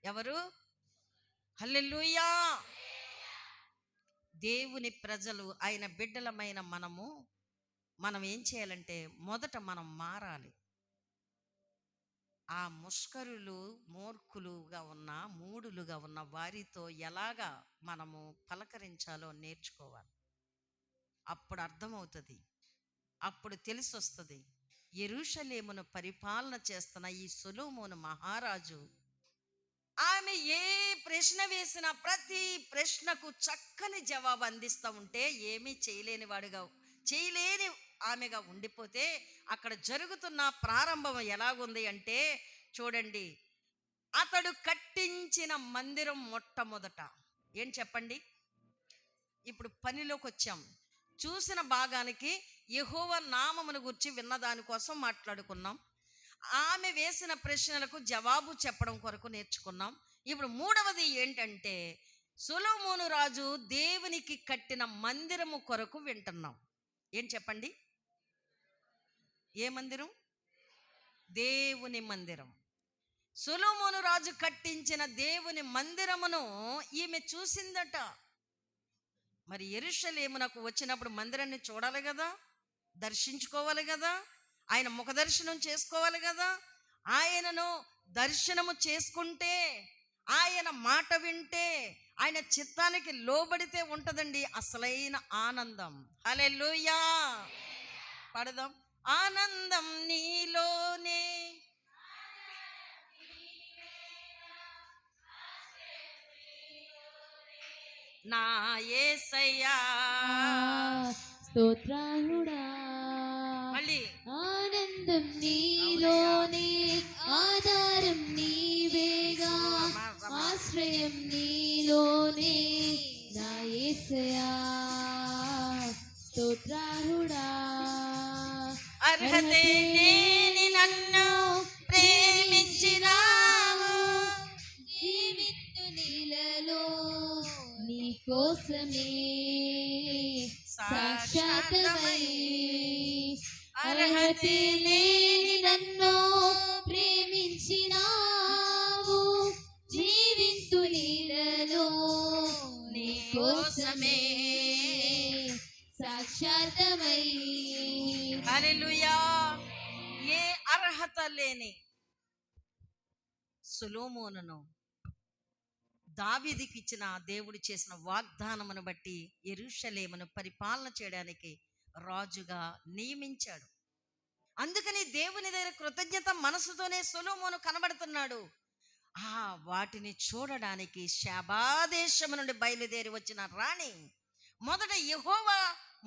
ఎవరు? హల్లెలూయా. దేవుని ప్రజలు, ఆయన బిడ్డలమైన మనం ఏం చేయాలంటే మొదట మనం మారాలి. ఆ ముష్కరులు, మూర్ఖులుగా ఉన్న, మూడులుగా ఉన్న వారితో ఎలాగా మనము పలకరించాలో నేర్చుకోవాలి. అప్పుడు అర్థమవుతుంది, అప్పుడు తెలిసి వస్తుంది. యెరూషలేమును పరిపాలన చేస్తున్న ఈ సొలొమోను మహారాజు, ఆమె ఏ ప్రశ్న వేసినా ప్రతి ప్రశ్నకు చక్కని జవాబు అందిస్తూ ఉంటే, ఏమీ చేయలేని ఆమెగా ఉండిపోతే అక్కడ జరుగుతున్న ప్రారంభం ఎలాగుంది అంటే చూడండి. అతడు కట్టించిన మందిరం మొట్టమొదట ఏం చెప్పండి. ఇప్పుడు పనిలోకి వచ్చాం. చూసిన భాగానికి యెహోవా నామమును గురించి విన్న దానికోసం మాట్లాడుకున్నాం. ఆమె వేసిన ప్రశ్నలకు జవాబు చెప్పడం కొరకు నేర్చుకున్నాం. ఇప్పుడు మూడవది ఏంటంటే సొలొమోను రాజు దేవునికి కట్టిన మందిరము కొరకు వింటున్నాం. ఏం చెప్పండి? ఏ మందిరం? దేవుని మందిరం. సొలొమోను రాజు కట్టించిన దేవుని మందిరమును ఈమె చూసిందట. మరి యెరూషలేమునకు వచ్చినప్పుడు మందిరాన్ని చూడాలి కదా, దర్శించుకోవాలి కదా, ఆయన ముఖ దర్శనం చేసుకోవాలి కదా. ఆయనను దర్శనము చేసుకుంటే, ఆయన మాట వింటే, ఆయన చిత్తానికి లోబడితే ఉంటదండి అసలైన ఆనందం. హల్లెలూయా. పాడదాం. ఆనందం నీలోనే, నా యేసయ్యా. స్తోత్రాలుడా. మళ్ళీ ఆనందం నీలోనే, ఆధారం నీవేగా, ఆశ్రయం నీలోనే, నా యేసయ్యా. స్తోత్రాలుడా. అర్హతే లేని నన్ను ప్రేమించినావు, జీవితు నీలలో నీ కోసమే సాక్షాత్మై. అర్హతే లేని నన్ను ప్రేమించినావు, జీవితు నీలలో నీ కోసమే సాక్షాత్మై. హల్లెలూయా. ఏ అర్హత లేని సొలొమోనును దావీదుకి ఇచ్చిన దేవుడు చేసిన వాగ్దానమును బట్టి యెరూషలేమును పరిపాలన చేయడానికి రాజుగా నియమించాడు. అందుకని దేవుని దగ్గర కృతజ్ఞత మనసుతోనే సొలొమోను కనబడుతున్నాడు. వాటిని చూడడానికి షాబాదేశము నుండి బయలుదేరి వచ్చిన రాణి మొదట యెహోవా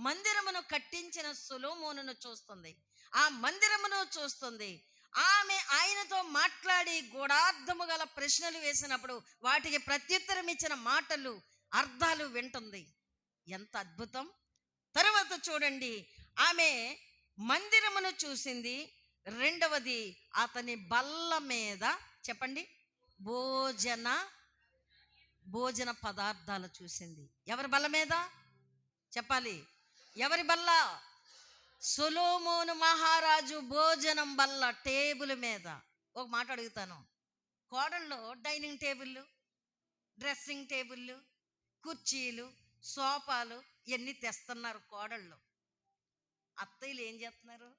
మందిరమును కట్టించిన సొలొమోనును చూస్తుంది. ఆ మందిరమును చూస్తుంది. ఆమె ఆయనతో మాట్లాడి గూఢార్థము గల ప్రశ్నలు వేసినప్పుడు వాటికి ప్రత్యుత్తరం ఇచ్చిన మాటలు, అర్థాలు వింటుంది. ఎంత అద్భుతం! తర్వాత చూడండి, ఆమె మందిరమును చూసింది. రెండవది, అతని బల్ల మీద చెప్పండి భోజన పదార్థాలు చూసింది. ఎవరి బల్ల మీద చెప్పాలి? ఎవరి బల్ల? సొలొమోను మహారాజు భోజనం బల్ల, టేబుల్ మీద. ఒక మాట అడుగుతాను, కోడళ్ళు డైనింగ్ టేబుల్, డ్రెస్సింగ్ టేబుల్, కుర్చీలు, సోఫాలు ఇవన్నీ తెస్తున్నారు కోడళ్ళు. అత్తయ్యలు ఏం చేస్తున్నారు?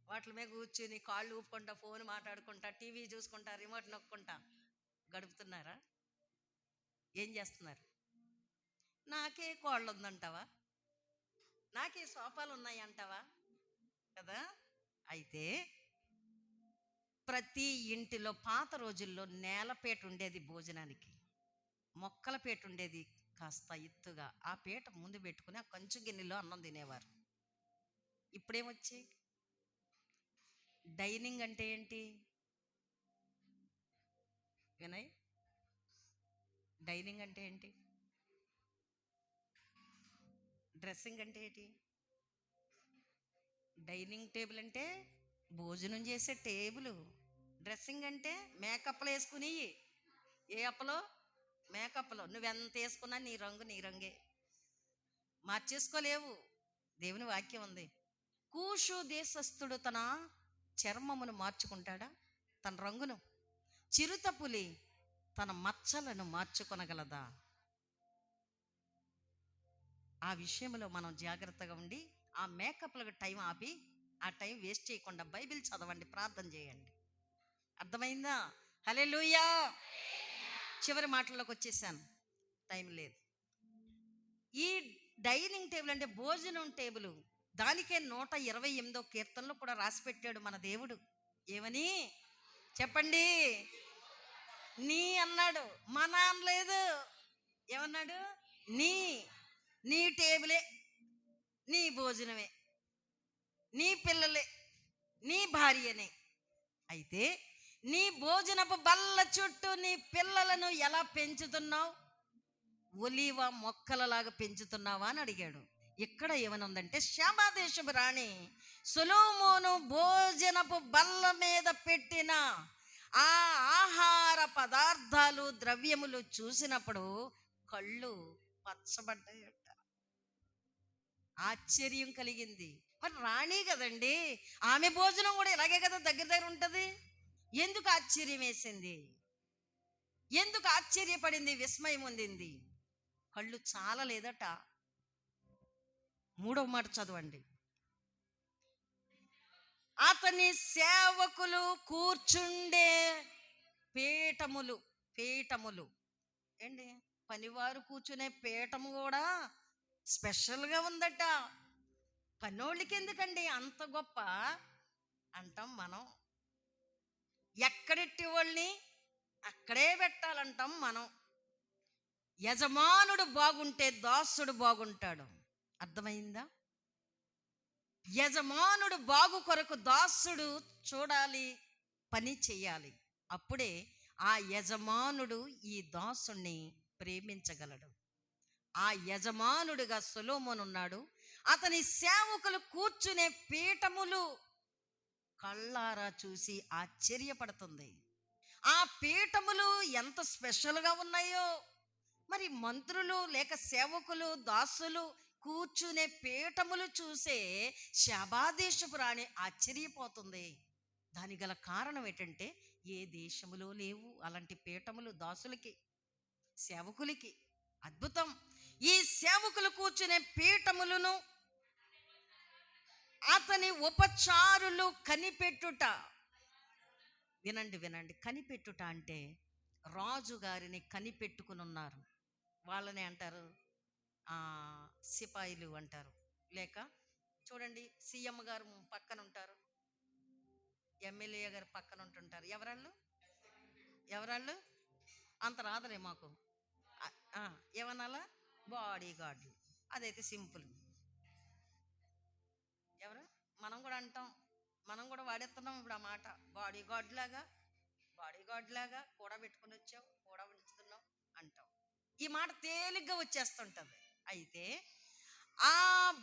వాటి మీద కూర్చుని కాళ్ళు ఊపుకుంటా, ఫోన్ మాట్లాడుకుంటా, టీవీ చూసుకుంటా, రిమోట్ నొక్కుంటా గడుపుతున్నారా? ఏం చేస్తున్నారు? నాకే కోళ్ళు ఉందంటావా? నాకే సోఫాలు ఉన్నాయి అంటావా? కదా. అయితే ప్రతి ఇంటిలో పాత రోజుల్లో నేలపేట ఉండేది భోజనానికి, మొక్కల పీట ఉండేది కాస్త ఎత్తుగా. ఆ పీట ముందు పెట్టుకుని ఆ కంచు గిన్నెలో అన్నం తినేవారు. ఇప్పుడేమొచ్చి డైనింగ్ అంటే ఏంటి వినయ్? డైనింగ్ అంటే ఏంటి? డ్రెస్సింగ్ అంటే ఏంటి? డైనింగ్ టేబుల్ అంటే భోజనం చేసే టేబుల్. డ్రెస్సింగ్ అంటే మేకప్లు వేసుకుని, ఏ అప్పలో? మేకప్లో. నువ్వెంత వేసుకున్నా నీ రంగు నీ రంగే, మార్చేసుకోలేవు. దేవుని వాక్యం ఉంది. కూషు దేశస్థుడు తన చర్మమును మార్చుకుంటాడా? తన రంగును. చిరుత పులి తన మచ్చలను మార్చుకొనగలదా? ఆ విషయంలో మనం జాగ్రత్తగా ఉండి ఆ మేకప్లకు టైం ఆపి, ఆ టైం వేస్ట్ చేయకుండా బైబిల్ చదవండి, ప్రార్థన చేయండి. అర్థమైందా? హల్లెలూయా. చివరి మాటల్లోకి వచ్చేసాను, టైం లేదు. ఈ డైనింగ్ టేబుల్ అంటే భోజనం టేబుల్, దానికే 128వ కీర్తనలో కూడా రాసి పెట్టాడు మన దేవుడు. ఏమని చెప్పండి? నీ అన్నాడు, మన అనలేదు. ఏమన్నాడు? నీ. నీ టేబులే, నీ భోజనమే, నీ పిల్లలే, నీ భార్యనే. అయితే నీ భోజనపు బల్ల చుట్టూ నీ పిల్లలను ఎలా పెంచుతున్నావు? ఒలీవ మొక్కలలాగా పెంచుతున్నావా అని అడిగాడు. ఇక్కడ ఏమనుందంటే, శాబాదేశపు రాణి సొలొమోను భోజనపు బల్ల మీద పెట్టిన ఆ ఆహార పదార్థాలు, ద్రవ్యములు చూసినప్పుడు కళ్ళు పచ్చబడ్డాయట. ఆశ్చర్యం కలిగింది. మరి రాణి కదండి, ఆమె భోజనం కూడా ఇలాగే కదా దగ్గర దగ్గర ఉంటుంది. ఎందుకు ఆశ్చర్యం వేసింది? ఎందుకు ఆశ్చర్యపడింది? విస్మయం ఉండింది. కళ్ళు చాలా లేదట. 3వ మాట చదవండి. అతని సేవకులు కూర్చుండే పీఠములు. పీఠములు ఏంటి? పనివారు కూర్చునే పీఠము కూడా స్పెషల్గా ఉందట. పనోళ్ళకి ఎందుకండి అంత గొప్ప అంటాం మనం. ఎక్కడెట్టి వాళ్ళని అక్కడే పెట్టాలంటాం మనం. యజమానుడు బాగుంటే దాసుడు బాగుంటాడు. అర్థమైందా? యజమానుడు బాగు కొరకు దాసుడు చూడాలి, పని చెయ్యాలి. అప్పుడే ఆ యజమానుడు ఈ దాసుణ్ణి ప్రేమించగలడు. ఆ యజమానుడిగా సొలొమోను ఉన్నాడు. అతని సేవకులు కూర్చునే పీఠములు కళ్ళారా చూసి ఆశ్చర్యపడుతుంది. ఆ పీఠములు ఎంత స్పెషల్గా ఉన్నాయో. మరి మంత్రులు లేక సేవకులు, దాసులు కూర్చునే పీఠములు చూసే శాబాదేశపు రాణి ఆశ్చర్యపోతుంది. దాని గల కారణం ఏంటంటే, ఏ దేశములో లేవు అలాంటి పీఠములు దాసులకి, సేవకులకి. అద్భుతం. ఈ సేవకులు కూర్చునే పీఠములను అతని ఉపచారులు కనిపెట్టుట. వినండి వినండి, కనిపెట్టుట అంటే రాజుగారిని కనిపెట్టుకుని ఉన్నారు. వాళ్ళని అంటారు సిపాయిలు అంటారు. లేక చూడండి, సీఎం గారు పక్కన ఉంటారు, ఎమ్మెల్యే గారు పక్కన ఉంటుంటారు. ఎవరాళ్ళు? ఎవరాళ్ళు? అంత రాదలే మాకు. ఏమనాలా? బాడీ గార్డులు. అదైతే సింపుల్. ఎవరు? మనం కూడా అంటాం, మనం కూడా వాడేస్తున్నాం ఇప్పుడు ఆ మాట. బాడీ గార్డ్ లాగా కూడా పెట్టుకుని వచ్చావు, కూడా ఉంచుతున్నావు అంటాం. ఈ మాట తేలిగ్గా వచ్చేస్తుంటుంది. అయితే ఆ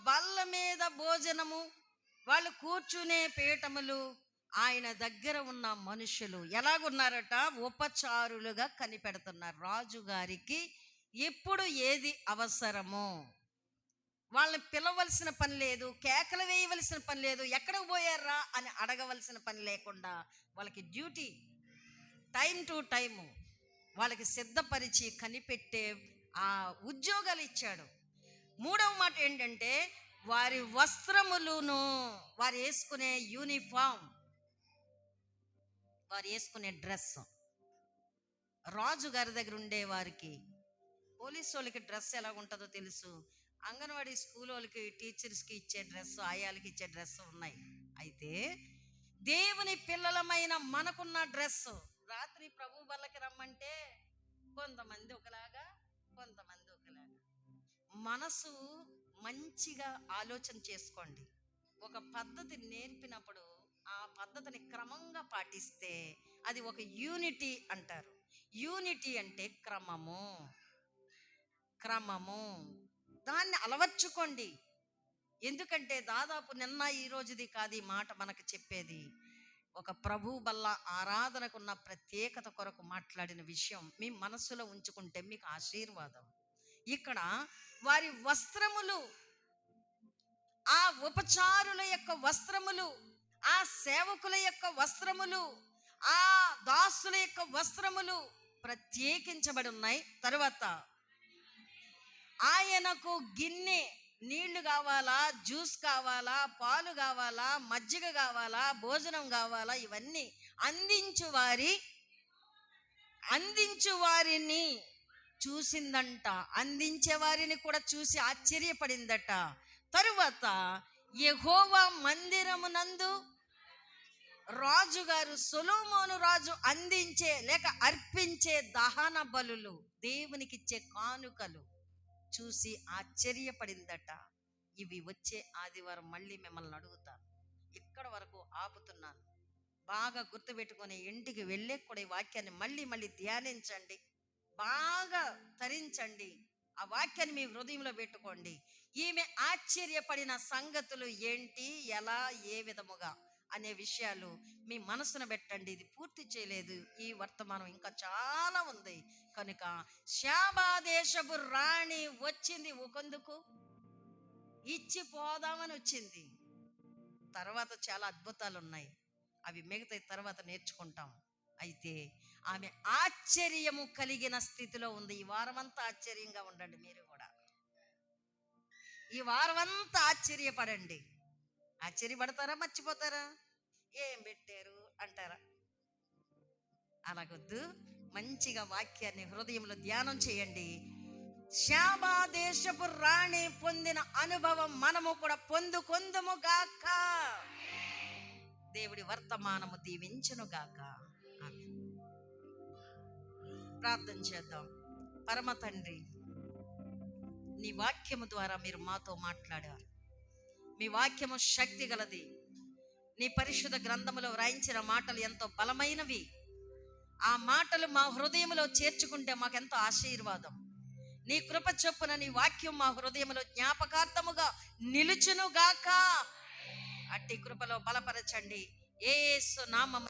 బల్ల మీద భోజనము, వాళ్ళు కూర్చునే పీఠములు, ఆయన దగ్గర ఉన్న మనుషులు ఎలాగున్నారట? ఉపచారులుగా కనిపెడుతున్నారు. రాజుగారికి ఎప్పుడు ఏది అవసరమో వాళ్ళని పిలవలసిన పని లేదు, కేకలు వేయవలసిన పని లేదు, ఎక్కడికి పోయారా అని అడగవలసిన పని లేకుండా వాళ్ళకి డ్యూటీ టైం టు టైము వాళ్ళకి సిద్ధపరిచి కనిపెట్టే ఆ ఉద్యోగాలు ఇచ్చాడు. మూడవ మాట ఏంటంటే వారి వస్త్రములను, వారు వేసుకునే యూనిఫామ్, వారు వేసుకునే డ్రెస్. రాజు గారి దగ్గర ఉండే వారికి, పోలీసు వాళ్ళకి డ్రెస్ ఎలా ఉంటుందో తెలుసు, అంగన్వాడీ స్కూల్ వాళ్ళకి, టీచర్స్కి ఇచ్చే డ్రెస్, ఆయాలకి ఇచ్చే డ్రెస్ ఉన్నాయి. అయితే దేవుని పిల్లలమైన మనకున్న డ్రెస్, రాత్రి ప్రభు బల్లకి రమ్మంటే కొంతమంది ఒకలాగా, కొంతమంది ఒకలాగా. మనసు మంచిగా ఆలోచన చేసుకోండి. ఒక పద్ధతి నేర్పినప్పుడు ఆ పద్ధతిని క్రమంగా పాటిస్తే అది ఒక యూనిటీ అంటారు. యూనిటీ అంటే క్రమము, క్రమము. దాన్ని అలవర్చుకోండి. ఎందుకంటే దాదాపు నిన్న ఈ రోజుది కాదు ఈ మాట మనకు చెప్పేది. ఒక ప్రభు బల్ల ఆరాధనకున్న ప్రత్యేకత కొరకు మాట్లాడిన విషయం మీ మనస్సులో ఉంచుకుంటే మీకు ఆశీర్వాదం. ఇక్కడ వారి వస్త్రములు, ఆ ఉపచారుల యొక్క వస్త్రములు, ఆ సేవకుల యొక్క వస్త్రములు, ఆ దాసుల యొక్క వస్త్రములు ప్రత్యేకించబడి ఉన్నాయి. తరువాత ఆయనకు గిన్నె నీళ్లు కావాలా, జ్యూస్ కావాలా, పాలు కావాలా, మజ్జిగ కావాలా, భోజనం కావాలా, ఇవన్నీ అందించు వారిని చూసిందంట. అందించే వారిని కూడా చూసి ఆశ్చర్యపడిందట. తరువాత యెహోవా మందిరమునందు రాజుగారు సొలొమోను రాజు అందించే లేక అర్పించే దహన బలులు, దేవునికిచ్చే కానుకలు చూసి ఆశ్చర్యపడిందట. ఇవి వచ్చే ఆదివారం మళ్ళీ మిమ్మల్ని అడుగుతాను. ఇక్కడ వరకు ఆపుతున్నాను. బాగా గుర్తుపెట్టుకొని ఇంటికి వెళ్ళే కూడా ఈ వాక్యాన్ని మళ్ళీ మళ్ళీ ధ్యానించండి, బాగా తరించండి. ఆ వాక్యాన్ని మీ హృదయంలో పెట్టుకోండి. ఈమె ఆశ్చర్యపడిన సంగతులు ఏంటి, ఎలా, ఏ విధముగా అనే విషయాలు మీ మనసును పెట్టండి. ఇది పూర్తి చేయలేదు, ఈ వర్తమానం ఇంకా చాలా ఉంది. కనుక శాబా దేశపు రాణి వచ్చింది, ఒకందుకు ఇచ్చి పోదామని వచ్చింది. తర్వాత చాలా అద్భుతాలు ఉన్నాయి, అవి మిగతా తర్వాత నేర్చుకుంటాం. అయితే ఆమె ఆశ్చర్యము కలిగిన స్థితిలో ఉంది. ఈ వారమంతా ఆశ్చర్యంగా ఉండండి. మీరు కూడా ఈ వారమంతా ఆశ్చర్యపడండి. ఆశ్చర్యపడతారా, మర్చిపోతారా, ఏం పెట్టారు అంటారా? అలాగొద్దు. మంచిగా వాక్యాన్ని హృదయంలో ధ్యానం చేయండి. శాబా దేశపు రాణి పొందిన అనుభవం మనము కూడా పొందుకొందుము గాక. దేవుడి వర్తమానము దీవించును గాక. ఆమేన్. ప్రార్థన చేద్దాం. పరమ తండ్రి, నీ వాక్యము ద్వారా మీరు మాతో మాట్లాడారు. మీ వాక్యము శక్తి గలది. నీ పరిశుద్ధ గ్రంథములో వ్రాయించిన మాటలు ఎంతో బలమైనవి. ఆ మాటలు మా హృదయంలో చేర్చుకుంటే మాకెంతో ఆశీర్వాదం. నీ కృప చొప్పున నీ వాక్యం మా హృదయంలో జ్ఞాపకార్థముగా నిలుచును గాక. అట్టి కృపలో బలపరచండి. యేసు నామమున